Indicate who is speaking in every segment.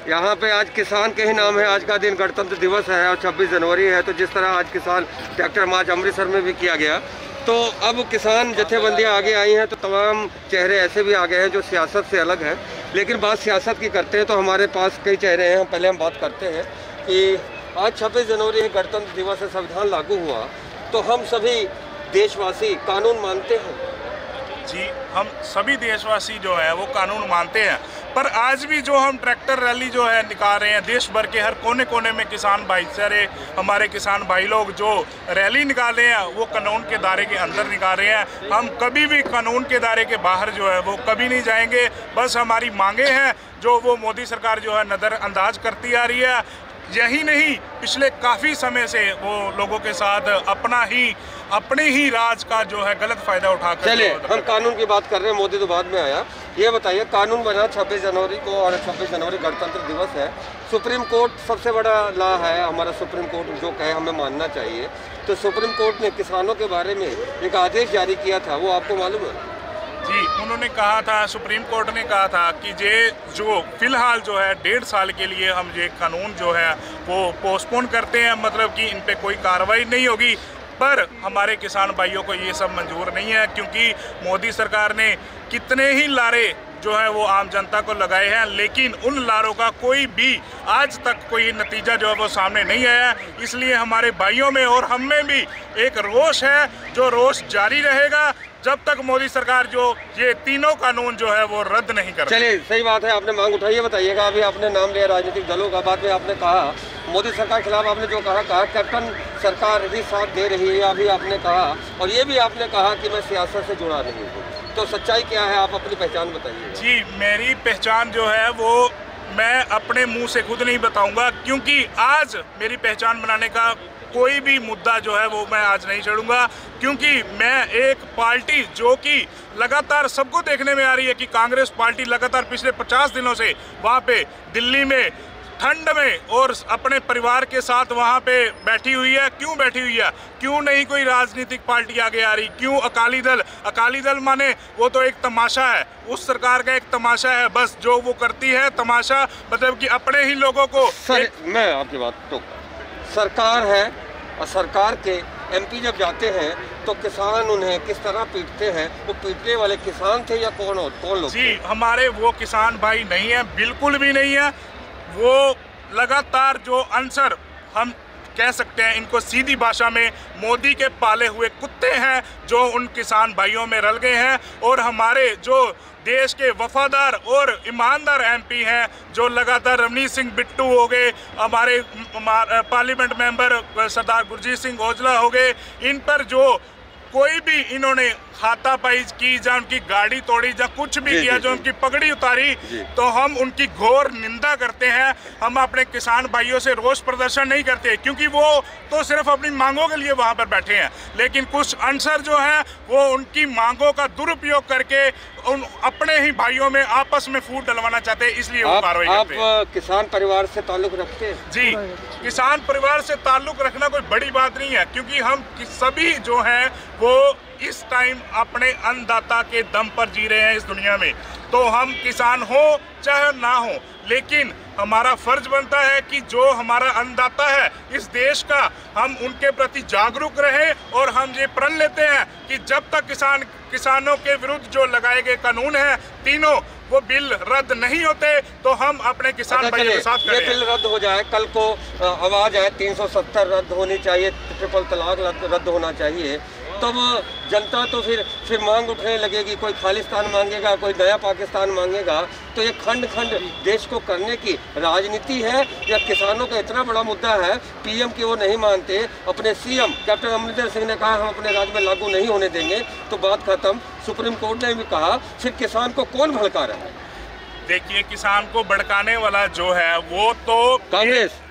Speaker 1: यहाँ पे आज किसान के ही नाम है। आज का दिन गणतंत्र दिवस है और 26 जनवरी है। तो जिस तरह आज किसान ट्रैक्टर मार्च अमृतसर में भी किया गया, तो अब किसान जथेबंदियाँ आगे आई हैं, तो तमाम चेहरे ऐसे भी आ गए हैं जो सियासत से अलग है। लेकिन बात सियासत की करते हैं तो हमारे पास कई चेहरे हैं। पहले हम बात करते हैं कि आज 26 जनवरी गणतंत्र दिवस है, संविधान लागू हुआ, तो हम सभी देशवासी कानून मानते हैं।
Speaker 2: जी, हम सभी देशवासी जो है वो कानून मानते हैं, पर आज भी जो हम ट्रैक्टर रैली जो है निकाल रहे हैं, देश भर के हर कोने कोने में किसान भाईचारे, हमारे किसान भाई लोग जो रैली निकाल रहे हैं वो कानून के दायरे के अंदर निकाल रहे हैं। हम कभी भी कानून के दायरे के बाहर जो है वो कभी नहीं जाएंगे। बस हमारी मांगे हैं जो वो मोदी सरकार जो है नज़रअंदाज करती आ रही है। यही नहीं, पिछले काफ़ी समय से वो लोगों के साथ अपने ही राज का जो है गलत फायदा उठाकर।
Speaker 1: चलिए, हम कानून की बात कर रहे हैं, मोदी तो बाद में आया। ये बताइए, कानून बना 26 जनवरी को और 26 जनवरी गणतंत्र दिवस है। सुप्रीम कोर्ट सबसे बड़ा लॉ है हमारा, सुप्रीम कोर्ट जो कहे हमें मानना चाहिए। तो सुप्रीम कोर्ट ने किसानों के बारे में एक आदेश जारी किया था, वो आपको मालूम है?
Speaker 2: जी, उन्होंने कहा था, सुप्रीम कोर्ट ने कहा था कि ये जो फिलहाल जो है 1.5 साल के लिए हम ये कानून जो है वो पोस्टपोन करते हैं, मतलब कि इन पे कोई कार्रवाई नहीं होगी। पर हमारे किसान भाइयों को ये सब मंजूर नहीं है, क्योंकि मोदी सरकार ने कितने ही लारे जो है वो आम जनता को लगाए हैं, लेकिन उन लारों का कोई भी आज तक कोई नतीजा जो है वो सामने नहीं आया। इसलिए हमारे भाइयों में और हम में भी एक रोष है, जो रोष जारी रहेगा जब तक मोदी सरकार जो ये तीनों कानून जो है वो रद्द नहीं कर।
Speaker 1: चलिए, सही बात है, आपने मांग उठाई है। बताइएगा, अभी आपने नाम लिया राजनीतिक दलों का, बाद में आपने कहा मोदी सरकार के खिलाफ आपने जो कहा कैप्टन सरकार ही साथ दे रही है, अभी आपने कहा, और ये भी आपने कहा कि मैं सियासत से जुड़ा नहीं हूँ। तो सच्चाई क्या है, आप अपनी पहचान बताइए।
Speaker 2: जी, मेरी पहचान जो है वो मैं अपने मुंह से खुद नहीं बताऊंगा, क्योंकि आज मेरी पहचान बनाने का कोई भी मुद्दा जो है वो मैं आज नहीं छेड़ूंगा। क्योंकि मैं एक पार्टी जो कि लगातार सबको देखने में आ रही है कि कांग्रेस पार्टी लगातार पिछले 50 दिनों से वहाँ पे दिल्ली में ठंड में और अपने परिवार के साथ वहाँ पे बैठी हुई है। क्यों बैठी हुई है? क्यों नहीं कोई राजनीतिक पार्टी आगे आ रही? क्यों अकाली दल माने वो तो एक तमाशा है, उस सरकार का एक तमाशा है। बस जो वो करती है तमाशा, मतलब कि अपने ही लोगों को।
Speaker 1: मैं आपकी बात तो, सरकार है और सरकार के एमपी जब जाते हैं तो किसान उन्हें किस तरह पीटते हैं? वो पीटने वाले किसान थे या कौन लोग?
Speaker 2: जी, हमारे वो किसान भाई नहीं है, बिल्कुल भी नहीं है। वो लगातार जो आंसर हम कह सकते हैं, इनको सीधी भाषा में मोदी के पाले हुए कुत्ते हैं जो उन किसान भाइयों में रल गए हैं। और हमारे जो देश के वफादार और ईमानदार एमपी हैं, जो लगातार रवनीत सिंह बिट्टू हो गए, हमारे पार्लियामेंट मेंबर सरदार गुरजीत सिंह औजला हो गए, इन पर जो कोई भी इन्होंने हाथापाई की, या उनकी गाड़ी तोड़ी, या कुछ भी किया, जो उनकी पगड़ी उतारी, तो हम उनकी घोर निंदा करते हैं। हम अपने किसान भाइयों से रोष प्रदर्शन नहीं करते, क्योंकि वो तो सिर्फ अपनी मांगों के लिए वहां पर बैठे हैं। लेकिन कुछ अनसर जो हैं वो उनकी मांगों का दुरुपयोग करके उन अपने ही भाइयों में आपस में फूट डलवाना चाहते हैं, इसलिए वो कार्रवाई करते हैं।
Speaker 1: आप किसान परिवार से ताल्लुक रखते हैं?
Speaker 2: जी, किसान परिवार से ताल्लुक रखना कोई बड़ी बात नहीं है, क्योंकि हम सभी जो हैं वो इस टाइम अपने अन्नदाता के दम पर जी रहे हैं इस दुनिया में। तो हम किसान हो चाहे ना हो, लेकिन हमारा फर्ज बनता है कि जो हमारा अन्नदाता है इस देश का, हम उनके प्रति जागरूक रहें। और हम ये प्रण लेते हैं कि जब तक किसानों के विरुद्ध जो लगाए गए कानून हैं तीनों, वो बिल रद्द नहीं होते, तो हम अपने किसान भाइयों के साथ
Speaker 1: ये बिल रद्द हो जाए, कल को आवाज आए 370 रद्द होनी चाहिए, ट्रिपल तलाक रद्द होना चाहिए, तब जनता तो फिर मांग उठने लगेगी। कोई खालिस्तान मांगेगा, कोई नया पाकिस्तान मांगेगा। तो ये खंड देश को करने की राजनीति है या किसानों का इतना बड़ा मुद्दा है, पीएम की वो नहीं मानते, अपने सीएम कैप्टन अमरिंदर सिंह ने कहा हम अपने राज्य में लागू नहीं होने देंगे, तो बात खत्म। सुप्रीम कोर्ट ने भी कहा, फिर किसान को कौन भड़का रहा है?
Speaker 2: देखिए, किसान को भड़काने वाला जो है वो तो
Speaker 1: कांग्रेस।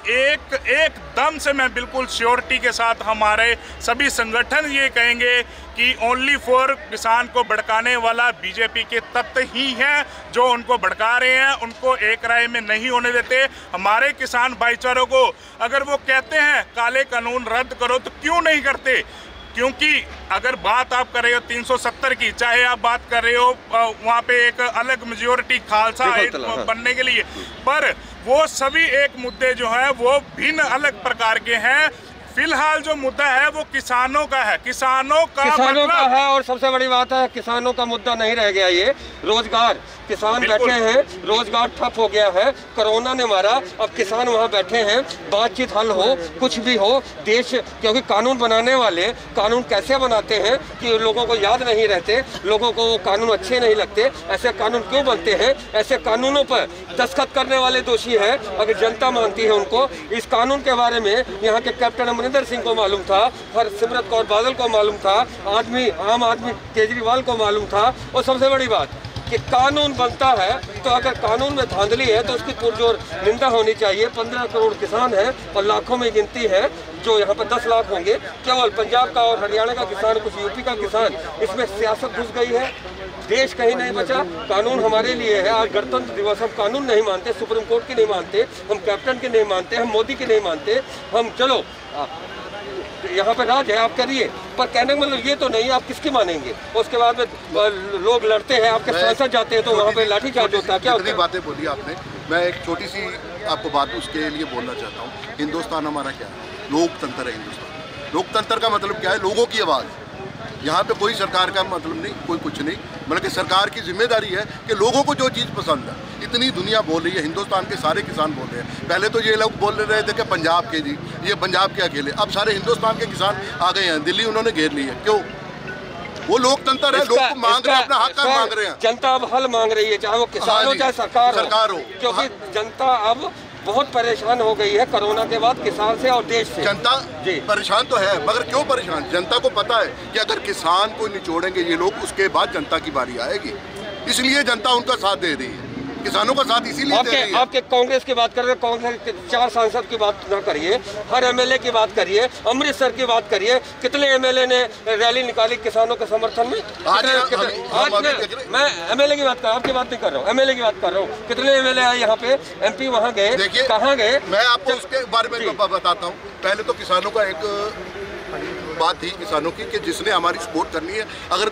Speaker 2: एक दम से मैं बिल्कुल श्योरिटी के साथ हमारे सभी संगठन ये कहेंगे कि ओनली फॉर किसान को भड़काने वाला बीजेपी के तत्व ही हैं, जो उनको भड़का रहे हैं, उनको एक राय में नहीं होने देते। हमारे किसान भाईचारों को अगर वो कहते हैं काले कानून रद्द करो, तो क्यों नहीं करते? क्योंकि अगर बात आप कर रहे हो 370 की, चाहे आप बात कर रहे हो वहाँ पे एक अलग मेजोरिटी खालसा बनने के लिए, पर वो सभी एक मुद्दे जो है वो भिन्न अलग प्रकार के हैं। फिलहाल जो मुद्दा है वो किसानों का है, किसानों का
Speaker 1: है। और सबसे बड़ी बात है, किसानों का मुद्दा नहीं रह गया ये, रोजगार। किसान बैठे हैं, रोजगार ठप हो गया है, कोरोना ने मारा, अब किसान वहाँ बैठे हैं, बातचीत हल हो, कुछ भी हो देश, क्योंकि कानून बनाने वाले कानून कैसे बनाते हैं कि लोगों को याद नहीं रहते, लोगों को कानून अच्छे नहीं लगते। ऐसे कानून क्यों बनते हैं? ऐसे कानूनों पर दस्तखत करने वाले दोषी है, अगर जनता मानती है उनको। इस कानून के बारे में यहाँ के कैप्टन अमरिंदर सिंह को मालूम था, हरसिमरत कौर बादल को मालूम था, आम आदमी केजरीवाल को मालूम था। और सबसे बड़ी बात कि कानून बनता है तो अगर कानून में धांधली है तो उसकी पुरजोर निंदा होनी चाहिए। 15 करोड़ किसान हैं और लाखों में गिनती है, जो यहाँ पर 10 लाख होंगे। केवल पंजाब का और हरियाणा का किसान, कुछ यूपी का किसान, इसमें सियासत घुस गई है। देश कहीं नहीं बचा, कानून हमारे लिए है। आज गणतंत्र दिवस, हम कानून नहीं मानते, सुप्रीम कोर्ट की नहीं मानते, हम कैप्टन की नहीं मानते, हम मोदी की नहीं मानते। हम चलो यहाँ पे राज है, आप करिए, पर कहने का मतलब ये तो नहीं आप किसकी मानेंगे। उसके बाद में लोग लड़ते हैं, आपके सांसद जाते हैं तो वहाँ पे लाठीचार्ज होता है। क्या होता है?
Speaker 3: बातें बोली आपने, मैं एक छोटी सी आपको बात उसके लिए बोलना चाहता हूँ। हिंदुस्तान हमारा क्या है? लोकतंत्र है हिंदुस्तान। लोकतंत्र का मतलब क्या है? लोगों की आवाज़। यहाँ पे कोई सरकार का मतलब नहीं, कोई कुछ नहीं, बल्कि सरकार की जिम्मेदारी है कि लोगों को जो चीज़ पसंद है। इतनी दुनिया बोल रही है, हिंदुस्तान के सारे किसान बोल रहे हैं। पहले तो ये लोग बोल रहे थे कि पंजाब के जी, ये पंजाब के अकेले, अब सारे हिंदुस्तान के किसान आ गए हैं। दिल्ली उन्होंने घेर ली है, क्यों? वो लोकतंत्र है, लोग मांग रहे हैं, अपना हक मांग रहे हैं।
Speaker 1: जनता अब हल मांग रही है, चाहे वो किसान हो चाहे सरकार हो, क्योंकि जनता अब बहुत परेशान हो गई है कोरोना के बाद, किसान से और देश से।
Speaker 3: जनता परेशान तो है, मगर क्यों परेशान? जनता को पता है कि अगर किसान को निचोड़ेंगे ये लोग, उसके बाद जनता की बारी आएगी। इसलिए जनता उनका साथ दे रही है, किसानों का साथ इसीलिए दे रही है।
Speaker 1: आपके कांग्रेस की बात कर रहे हैं, कांग्रेस के 4 सांसद की बात ना करिए, हर एमएलए की बात करिए, अमृतसर की बात करिए। कितने एमएलए ने रैली निकाली किसानों के समर्थन में? मैं एमएलए की बात कर रहा हूँ, आपकी बात नहीं कर रहा हूँ, एमएलए की बात कर रहा हूँ। कितने एमएलए आए यहाँ पे, एमपी वहाँ गए, कहाँ गए?
Speaker 3: मैं आपको उसके बारे में बताता हूँ। पहले तो किसानों का एक बात थी किसानों की कि जिसने हमारी सपोर्ट करनी है, अगर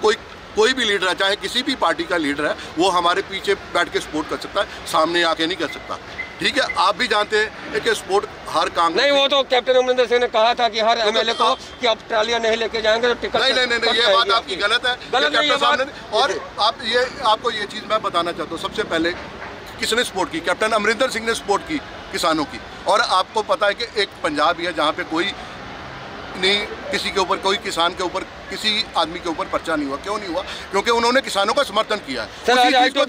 Speaker 3: कोई भी लीडर है, चाहे किसी भी पार्टी का लीडर है, वो हमारे पीछे बैठ के सपोर्ट कर सकता है, सामने आके नहीं कर सकता। ठीक है, आप भी जानते हैं कि सपोर्ट हर कांग्रेस
Speaker 1: नहीं, वो तो कैप्टन अमरिंदर सिंह ने कहा था कि हर एमएलए को कि आप ट्रालियां नहीं लेके जाएंगे तो टिकट
Speaker 3: नहीं, ये बात आपकी गलत है, गलत नहीं है। और आपको ये चीज़ मैं बताना चाहता हूँ। सबसे पहले किसने सपोर्ट की? कैप्टन अमरिंदर सिंह ने सपोर्ट की किसानों की। और आपको पता है कि एक पंजाब ही है जहाँ पे कोई नहीं, किसी के ऊपर, कोई किसान के ऊपर, किसी आदमी के ऊपर पर्चा नहीं हुआ। क्यों नहीं हुआ? क्योंकि उन्होंने किसानों का समर्थन किया है। उसी चीज को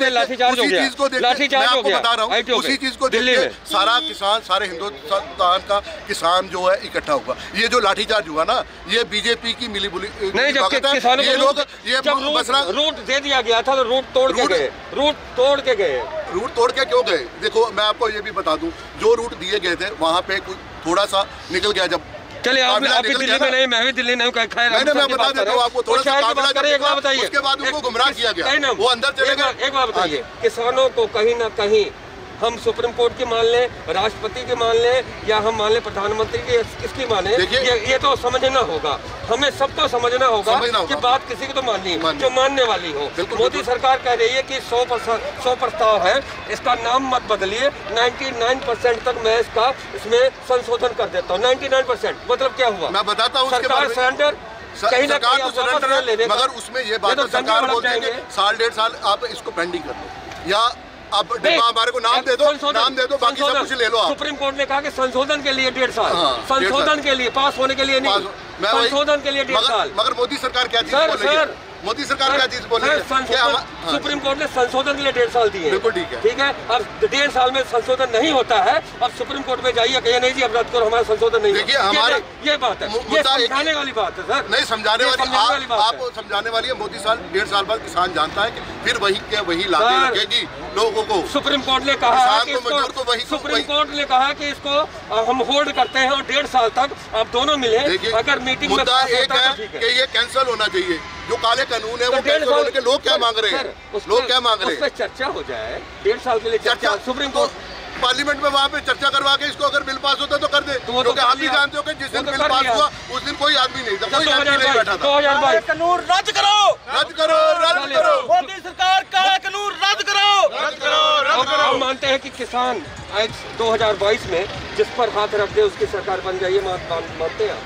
Speaker 3: देखते मैं आपको बता रहा हूँ, उसी चीज को देखते सारा किसान, सारे हिंदुस्तान का किसान जो है इकट्ठा हुआ। ये जो लाठीचार्ज हुआ ना, ये बीजेपी की मिली बुली
Speaker 1: नहीं, जब किसानों
Speaker 3: ये लोग
Speaker 1: रूट दे दिया गया था तो रूट तोड़ के गए, रूट तोड़ के
Speaker 3: क्यों गए? देखो, मैं आपको ये भी बता दूं, जो रूट दिए गए थे वहाँ पे थोड़ा सा निकल गया। जब
Speaker 1: चलिए आप भी दिल्ली में नहीं, मैं भी दिल्ली नहीं, खैर
Speaker 3: मैं बता देता हूँ आपको, थोड़ा सा
Speaker 1: बात करें। एक बात बताइए,
Speaker 3: उसके बाद उनको गुमराह किया गया, वो अंदर चले गए।
Speaker 1: एक बात बताइए, किसानों को कहीं ना कहीं हम सुप्रीम कोर्ट की मान लें, राष्ट्रपति की मान लें, या हम मान लें प्रधानमंत्री की, किसकी माने? ये तो समझना होगा, हमें सबको समझना होगा कि बात किसी को तो माननी है जो मानने वाली हो। मोदी सरकार कह रही है कि 100 प्रस्ताव है, इसका नाम मत बदलिए, 99% तक मैं इसमें संशोधन कर देता हूँ। 99% मतलब क्या हुआ?
Speaker 3: मैं बताता हूँ।
Speaker 1: सरकार सरेंडर कहीं ना कहीं
Speaker 3: सरेंडर ले लेगा, मगर उसमें ये बात है, सरकार बोलती है कि 1.5 साल आप इसको पेंडिंग कर दो, या अब हमारे को नाम दे दो, बाकी सब कुछ ले लो।
Speaker 1: सुप्रीम कोर्ट ने कहा कि संशोधन के लिए 1.5 साल, संशोधन के लिए, पास होने के लिए नहीं, संशोधन के लिए 1.5 साल।
Speaker 3: मगर मोदी सरकार क्या चीज बोल रही है? मोदी सरकार क्या चीज बोल रही है?
Speaker 1: सुप्रीम कोर्ट ने संशोधन के लिए 1.5 साल दिए।
Speaker 3: बिल्कुल ठीक है।
Speaker 1: अब 1.5 साल में संशोधन नहीं होता है, अब सुप्रीम कोर्ट में जाइए, कहिए नहीं जी अब रद्द करो, हमारा संशोधन नहीं।
Speaker 3: देखिए, हमारा
Speaker 1: ये बात है, ये समझाने वाली बात है सर।
Speaker 3: नहीं समझाने वाली, आप समझाने वाली है। मोदी साल 1.5 साल बाद किसान जानता है कि फिर वही लाते लगेगी लोगों को।
Speaker 1: सुप्रीम कोर्ट ने कहा कि सुप्रीम कोर्ट ने कहा कि इसको हम होल्ड करते हैं और 1.5 साल तक आप दोनों मिले। अगर मीटिंग में
Speaker 3: मुद्दा एक है कि ये कैंसिल होना चाहिए, जो काले कानून है वो कैंसिल होने के। लोग क्या मांग रहे हैं? लोग क्या मांग रहे हैं?
Speaker 1: उस पर चर्चा हो जाए, 1.5 साल के लिए चर्चा। सुप्रीम कोर्ट
Speaker 3: पार्लियामेंट में वहाँ पे चर्चा करवा के इसको अगर बिल पास होता तो कर दे, क्योंकि आप भी जानते हो कि जिस दिन बिल पास हुआ उस दिन कोई आदमी नहीं था, कोई आदमी नहीं बैठा था।
Speaker 1: 2022
Speaker 4: कानून रद्द करो,
Speaker 3: रद्द करो, रद्द करो,
Speaker 4: मोदी सरकार का कानून रद्द करो, रद्द करो, रद्द करो।
Speaker 1: हम मानते हैं कि किसान एक्ट 2022 में जिस पर हाथ रख दे उसकी सरकार बन जाइए, मानते हैं?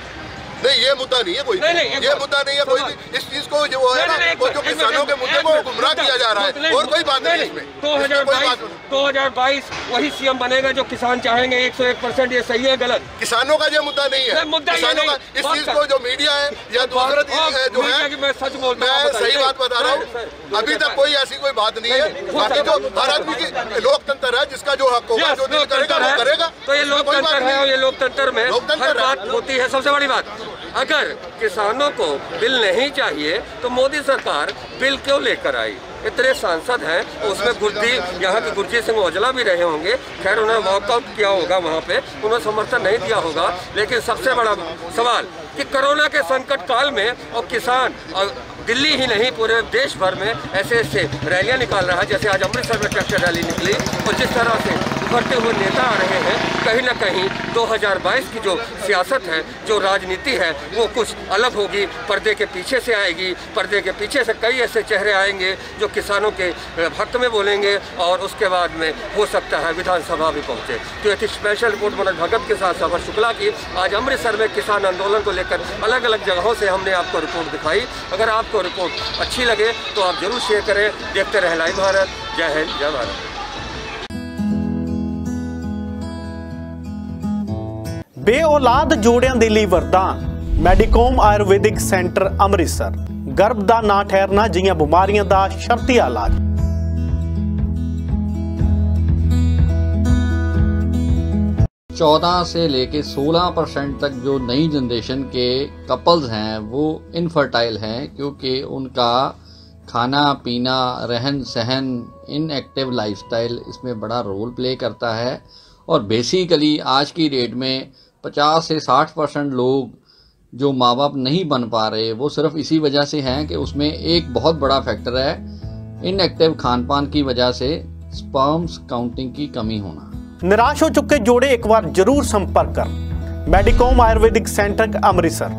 Speaker 3: नहीं, ये मुद्दा नहीं है कोई, ये मुद्दा नहीं है कोई। इस चीज को जो है ना, वो जो किसानों के मुद्दे को गुमराह किया जा रहा है, और कोई बात नहीं इसमें।
Speaker 1: 2022 वही सीएम बनेगा जो किसान चाहेंगे 101%। ये सही है गलत?
Speaker 3: किसानों का ये मुद्दा नहीं है, किसानों का इस चीज को जो मीडिया है या दूसरा जो है,
Speaker 1: मैं सच बोलता हूं,
Speaker 3: मैं सही बात बता रहा हूँ। अभी तक कोई ऐसी कोई बात नहीं है। बाकी जो हर आदमी की लोकतंत्र है, जिसका जो हक होगा, जो दिल करेगा वो करेगा।
Speaker 1: तो ये लोकतंत्र है, ये लोकतंत्र में हर बात होती है। सबसे बड़ी बात, अगर किसानों को बिल नहीं चाहिए तो मोदी सरकार बिल क्यों लेकर आई? इतने सांसद हैं, उसमें गुर्जी, यहाँ की गुरजीत सिंह औजला भी रहे होंगे। खैर उन्होंने वॉकआउट किया होगा, वहाँ पे उन्होंने समर्थन नहीं दिया होगा। लेकिन सबसे बड़ा सवाल कि कोरोना के संकट काल में और किसान और दिल्ली ही नहीं पूरे देश भर में ऐसे रैलियां निकाल रहा है, जैसे आज अमृतसर में ट्रैक्टर रैली निकली, और जिस तरह से उभरते हुए नेता आ रहे हैं, कहीं ना कहीं 2022 की जो सियासत है, जो राजनीति है, वो कुछ अलग होगी, पर्दे के पीछे से आएगी। पर्दे के पीछे से कई ऐसे चेहरे आएंगे जो किसानों के हक में बोलेंगे, और उसके बाद में हो सकता है विधानसभा भी पहुँचे। तो ये स्पेशल रिपोर्ट मनोज भगत के साथ सफर शुक्ला की। आज अमृतसर में किसान आंदोलन को लेकर अलग अलग जगहों से हमने आपको रिपोर्ट दिखाई। अगर आपको रिपोर्ट अच्छी लगे तो आप जरूर शेयर करें। देखते रहे लाइव भारत। जय हिंद, जय भारत।
Speaker 5: बेऔलाद जोड़िਆਂ ਦੇ ਲਈ ਵਰਦਾਨ ਮੈਡੀਕੋਮ ਆਯੁਰਵੈਦਿਕ ਸੈਂਟਰ ਅੰਮ੍ਰਿਤਸਰ। ਗਰਭ ਦਾ ਨਾ ਠਹਿਰਨਾ ਜਿਹੀਆਂ ਬਿਮਾਰੀਆਂ ਦਾ ਸ਼ਰਤੀ ਇਲਾਜ।
Speaker 6: से लेके 16% तक जो नई जनरेशन के कपल्स हैं वो इनफर्टाइल हैं, क्योंकि उनका खाना पीना, रहन सहन, इनएक्टिव लाइफस्टाइल इसमें बड़ा रोल प्ले करता है। और बेसिकली आज की डेट में 50 से 60% लोग जो माँ बाप नहीं बन पा रहे, वो सिर्फ इसी वजह से हैं कि उसमें एक बहुत बड़ा फैक्टर है इनएक्टिव खान पान की वजह से स्पर्म्स काउंटिंग की कमी होना।
Speaker 5: निराश हो चुके जोड़े एक बार जरूर संपर्क कर मैडिकॉम आयुर्वेदिक सेंटर अमृतसर।